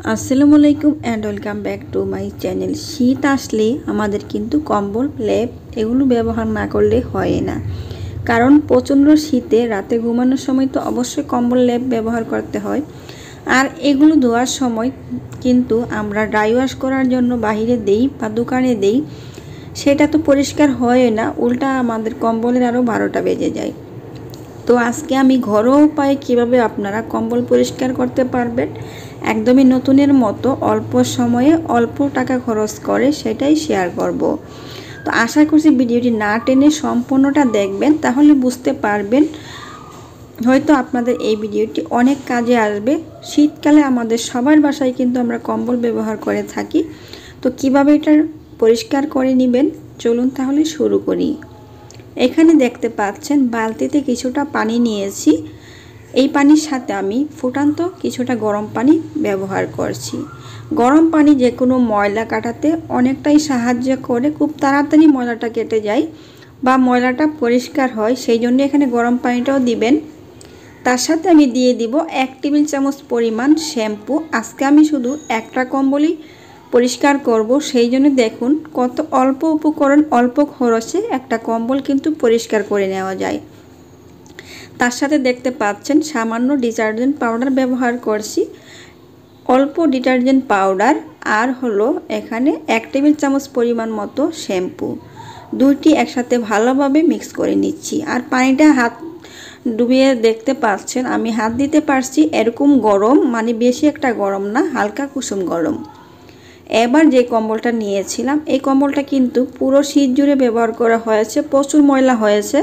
আসসালামু আলাইকুম and welcome back to my channel. শীত আসলে আমাদের কিন্তু কম্বল লেপ এগুলো ব্যবহার না করলে হয় না, কারণ প্রচণ্ড শীতে রাতে ঘুমানোর সময় তো অবশ্যই কম্বল লেপ ব্যবহার করতে হয়। আর এগুলো ধোয়ার সময় কিন্তু আমরা ড্রাই ওয়াশ করার জন্য বাহিরে দেই বা দোকানে দেই, সেটা তো পরিষ্কার হয় না, উল্টা আমাদের কম্বলের আরও 12টা বেজে যায়। তো আজকে আমি ঘরোয়া উপায়ে কীভাবে আপনারা কম্বল পরিষ্কার করতে পারবেন একদমই নতুনের মতো অল্প সময়ে অল্প টাকা খরচ করে সেটাই শেয়ার করব। তো আশা করছি ভিডিওটি না টেনে সম্পূর্ণটা দেখবেন, তাহলে বুঝতে পারবেন, হয়তো আপনাদের এই ভিডিওটি অনেক কাজে আসবে। শীতকালে আমাদের সবার বাসায় কিন্তু আমরা কম্বল ব্যবহার করে থাকি। তো কিভাবে এটা পরিষ্কার করে নেবেন চলুন তাহলে শুরু করি। এখানে দেখতে পাচ্ছেন বালতিতে কিছুটা পানি নিয়েছি। এই পানির সাথে আমি ফুটান্ত কিছুটা গরম পানি ব্যবহার করছি। গরম পানি যে কোনো ময়লা কাটাতে অনেকটাই সাহায্য করে, খুব তাড়াতাড়ি ময়লাটা কেটে যায় বা ময়লাটা পরিষ্কার হয়, সেই জন্য এখানে গরম পানিটাও দিবেন। তার সাথে আমি দিয়ে দিব 1 টেবিল চামচ পরিমাণ শ্যাম্পু। আজকে আমি শুধু একটা কম্বলই পরিষ্কার করব, সেই জন্য দেখুন কত অল্প উপকরণ অল্প খরচে একটা কম্বল কিন্তু পরিষ্কার করে নেওয়া যায়। তার সাথে দেখতে পাচ্ছেন সামান্য ডিটারজেন্ট পাউডার ব্যবহার করছি, অল্প ডিটারজেন্ট পাউডার আর হলো এখানে 1 টেবিল চামচ পরিমাণ মতো শ্যাম্পু। দুইটি একসাথে ভালোভাবে মিক্স করে নিচ্ছি। আর পানিটা হাত ডুবিয়ে দেখতে পাচ্ছেন আমি হাত দিতে পারছি এরকম গরম, মানে বেশি একটা গরম না, হালকা কুসুম গরম। এবার যে কম্বলটা নিয়েছিলাম এই কম্বলটা কিন্তু পুরো শীত জুড়ে ব্যবহার করা হয়েছে, প্রচুর ময়লা হয়েছে।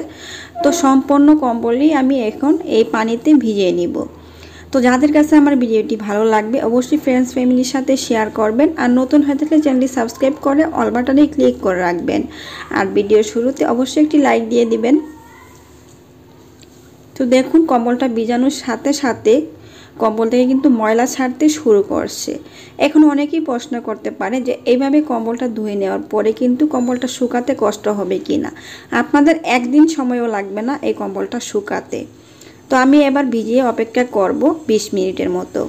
তো সম্পূর্ণ কম্বলই আমি এখন এই পানিতে ভিজিয়ে নিব। তো যাদের কাছে আমার ভিডিওটি ভালো লাগবে অবশ্যই ফ্রেন্ডস ফ্যামিলির সাথে শেয়ার করবেন, আর নতুন হয়ে থাকলে চ্যানেলটি সাবস্ক্রাইব করে অল বাটনে ক্লিক করে রাখবেন, আর ভিডিওর শুরুতে অবশ্যই একটি লাইক দিয়ে দিবেন। তো দেখুন কম্বলটা ভিজানোর সাথে সাথে কম্বল থেকে কিন্তু ময়লা ছাড়তে শুরু করছে। এখন অনেকেই প্রশ্ন করতে পারে যে এইভাবে কম্বলটা ধুয়ে নেওয়ার পরে কিন্তু কম্বলটা শুকাতে কষ্ট হবে কি না। আপনাদের একদিন সময়ও লাগবে না এই কম্বলটা শুকাতে। তো আমি এবার ভিজিয়ে অপেক্ষা করব 20 মিনিটের মতো।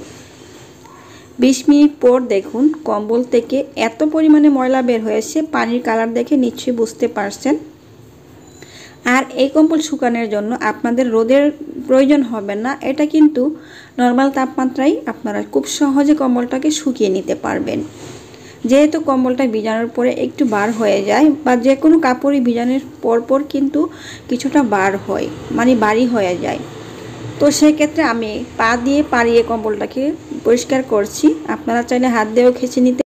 20 মিনিট পর দেখুন কম্বল থেকে এত পরিমাণে ময়লা বের হয়েছে, পানির কালার দেখে নিশ্চয়ই বুঝতে পারছেন। আর এই কম্বল শুকানোর জন্য আপনাদের রোদের প্রয়োজন হবে না, এটা কিন্তু নর্মাল তাপমাত্রায় আপনারা খুব সহজে কম্বলটাকে শুকিয়ে নিতে পারবেন। যেহেতু কম্বলটা ভিজানোর পরে একটু বার হয়ে যায়, বা যে কোনো কাপড়ই ভিজানোর পরপর কিন্তু কিছুটা বার হয়, মানে বাড়ি হয়ে যায়, তো সেক্ষেত্রে আমি পা দিয়ে পাড়িয়ে কম্বলটাকে পরিষ্কার করছি। আপনারা চাইলে হাত দিয়েও খেঁচে নিতে।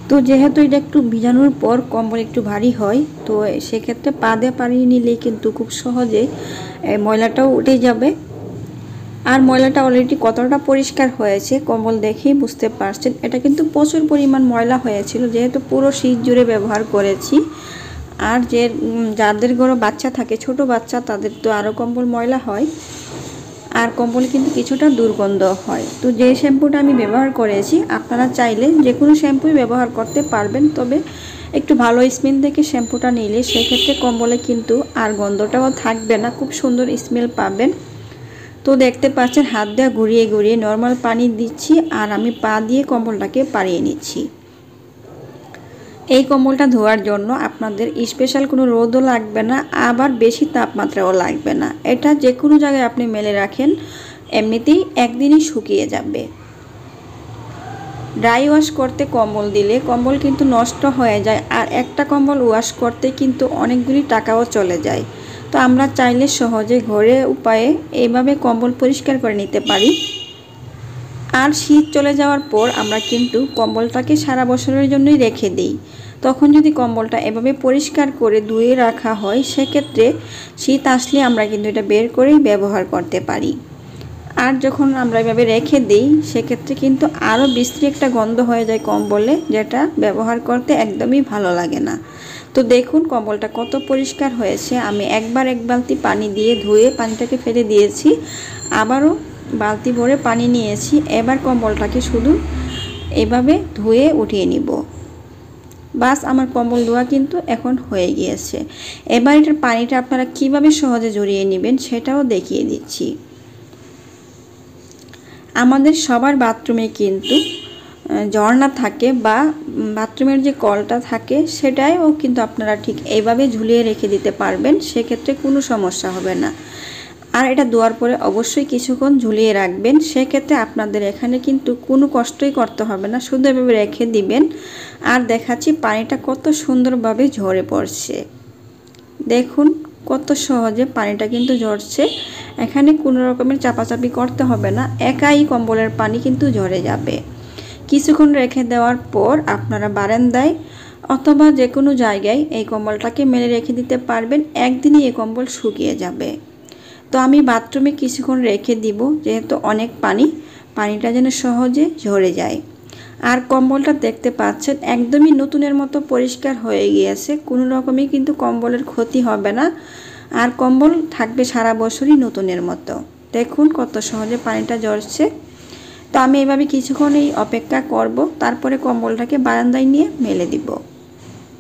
তো যেহেতু এটা একটু ভিজানোর পর কম্বল একটু ভারী হয়, তো সেক্ষেত্রে পা দিয়ে পাড়িয়ে নিলেই কিন্তু খুব সহজে ময়লাটাও উঠে যাবে। আর ময়লাটা অলরেডি কতটা পরিষ্কার হয়েছে কম্বল দেখেই বুঝতে পারছেন। এটা কিন্তু প্রচুর পরিমাণ ময়লা হয়েছিল, যেহেতু পুরো শীত জুড়ে ব্যবহার করেছি। আর যাদের ঘরে বাচ্চা থাকে, ছোট বাচ্চা, তাদের তো আরও কম্বল ময়লা হয়, আর কম্বল কিন্তু কিছুটা দুর্গন্ধ হয়। তো যে শ্যাম্পুটা আমি ব্যবহার করেছি আপনারা চাইলে যে কোনো শ্যাম্পুই ব্যবহার করতে পারবেন, তবে একটু ভালো স্মেল থেকে শ্যাম্পুটা নিলে সেক্ষেত্রে কম্বলে কিন্তু আর গন্ধটাও থাকবে না, খুব সুন্দর স্মেল পাবেন। তো দেখতে পাচ্ছেন হাত দিয়ে ঘুরিয়ে ঘুরিয়ে নর্মাল পানি দিচ্ছি, আর আমি পা দিয়ে কম্বলটাকে পাড়িয়ে নিচ্ছি। এই কম্বলটা ধোয়ার জন্য আপনাদের স্পেশাল কোনো রোদও লাগবে না, আবার বেশি তাপমাত্রাও লাগবে না। এটা যে কোনো জায়গায় আপনি মেলে রাখেন এমনিতেই একদিনই শুকিয়ে যাবে। ড্রাই ওয়াশ করতে কম্বল দিলে কম্বল কিন্তু নষ্ট হয়ে যায়, আর একটা কম্বল ওয়াশ করতে কিন্তু অনেকগুলি টাকাও চলে যায়। তো আমরা চাইলে সহজে ঘরে উপায়ে এইভাবে কম্বল পরিষ্কার করে নিতে পারি। আর শীত চলে যাওয়ার পর আমরা কিন্তু কম্বলটাকে সারা বছরের জন্যই রেখে দিই। তখন যদি কম্বলটা এভাবে পরিষ্কার করে ধুয়ে রাখা হয়, সেক্ষেত্রে শীত আসলে আমরা কিন্তু এটা বের করেই ব্যবহার করতে পারি। আর যখন আমরা এভাবে রেখে দিই সেক্ষেত্রে কিন্তু আরও বিশ্রী একটা গন্ধ হয়ে যায় কম্বলে, যেটা ব্যবহার করতে একদমই ভালো লাগে না। তো দেখুন কম্বলটা কত পরিষ্কার হয়েছে। আমি একবার 1 বালতি পানি দিয়ে ধুয়ে পানিটাকে ফেলে দিয়েছি, আবারও বালতি ভরে পানি নিয়েছি। এবার কম্বলটাকে শুধু এভাবে ধুয়ে উঠিয়ে নিব। বাস আমার কম্বল ধোয়া কিন্তু এখন হয়ে গিয়েছে। এবার এটার পানিটা আপনারা কিভাবে সহজে ঝরিয়ে নেবেন সেটাও দেখিয়ে দিচ্ছি। আমাদের সবার বাথরুমে কিন্তু ঝর্ণা থাকে বা বাথরুমের যে কলটা থাকে সেটাইও কিন্তু আপনারা ঠিক এইভাবে ঝুলিয়ে রেখে দিতে পারবেন, সেক্ষেত্রে কোনো সমস্যা হবে না। আর এটা ধোয়ার পরে অবশ্যই কিছুক্ষণ ঝুলিয়ে রাখবেন, সেক্ষেত্রে আপনাদের এখানে কিন্তু কোনো কষ্টই করতে হবে না, শুধু এভাবে রেখে দিবেন। আর দেখাচ্ছি পানিটা কত সুন্দরভাবে ঝরে পড়ছে, দেখুন কত সহজে পানিটা কিন্তু ঝরছে। এখানে কোনো রকমের চাপাচাপি করতে হবে না, একাই কম্বলের পানি কিন্তু ঝরে যাবে। কিছুক্ষণ রেখে দেওয়ার পর আপনারা বারান্দায় অথবা যে কোনো জায়গায় এই কম্বলটাকে মেলে রেখে দিতে পারবেন, একদিনই এই কম্বল শুকিয়ে যাবে। তো আমি বাথরুমে কিছুক্ষণ রেখে দিব, যেহেতু অনেক পানিটা যেন সহজে ঝরে যায়। আর কম্বলটা দেখতে পাচ্ছেন একদমই নতুনের মতো পরিষ্কার হয়ে গিয়েছে, কোনো রকমই কিন্তু কম্বলের ক্ষতি হবে না, আর কম্বল থাকবে সারা বছরই নতুনের মতো। দেখুন কত সহজে পানিটা ঝরছে। তো আমি এভাবে কিছুক্ষণই অপেক্ষা করব, তারপরে কম্বলটাকে বারান্দায় নিয়ে মেলে দিব।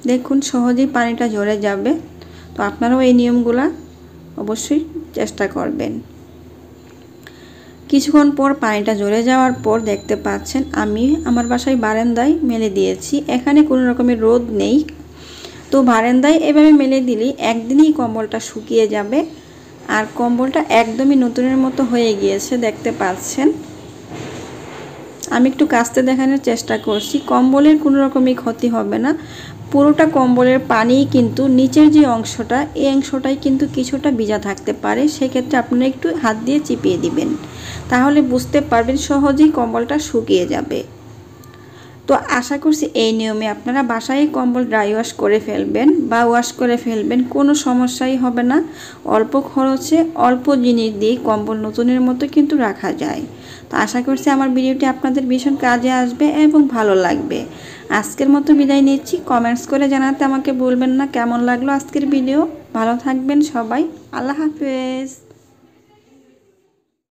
দেখুন সহজেই পানিটা ঝরে যাবে। তো আপনারাও এই নিয়মগুলা অবশ্যই চেষ্টা করবেন। কিছুক্ষণ পর পানিটা ঝরে যাওয়ার পর দেখতে পাচ্ছেন আমি আমার বাসায় বারান্দায় মেলে দিয়েছি, এখানে কোনো রকমের রোদ নেই। তো বারান্দায় এভাবে মেলে দিলেই একদিনই কম্বলটা শুকিয়ে যাবে, আর কম্বলটা একদমই নতুনের মতো হয়ে গিয়েছে দেখতে পাচ্ছেন। আমি একটু কাছতে দেখানোর চেষ্টা করছি, কম্বলের কোনো রকমই ক্ষতি হবে না। পুরোটা কম্বলের পানি কিন্তু নিচের যে অংশটা, এই অংশটাই কিন্তু কিছুটা ভিজা থাকতে পারে, সেক্ষেত্রে আপনারা একটু হাত দিয়ে চিপিয়ে দিবেন, তাহলে বুঝতে পারবেন সহজেই কম্বলটা শুকিয়ে যাবে। তো আশা করছি এই নিয়মে আপনারা বাসায় কম্বল ড্রাই ওয়াশ করে ফেলবেন বা ওয়াশ করে ফেলবেন, কোনো সমস্যাই হবে না। অল্প খরচে অল্প জিনিস দিয়ে কম্বল নতুনের মতো কিন্তু রাখা যায়। তো আশা করছি আমার ভিডিওটি আপনাদের ভীষণ কাজে আসবে এবং ভালো লাগবে। আজকের মতো বিদায় নিচ্ছি, কমেন্টস করে জানাতে আমাকে ভুলবেন না কেমন লাগলো আজকের ভিডিও। ভালো থাকবেন সবাই, আল্লাহ হাফেজ।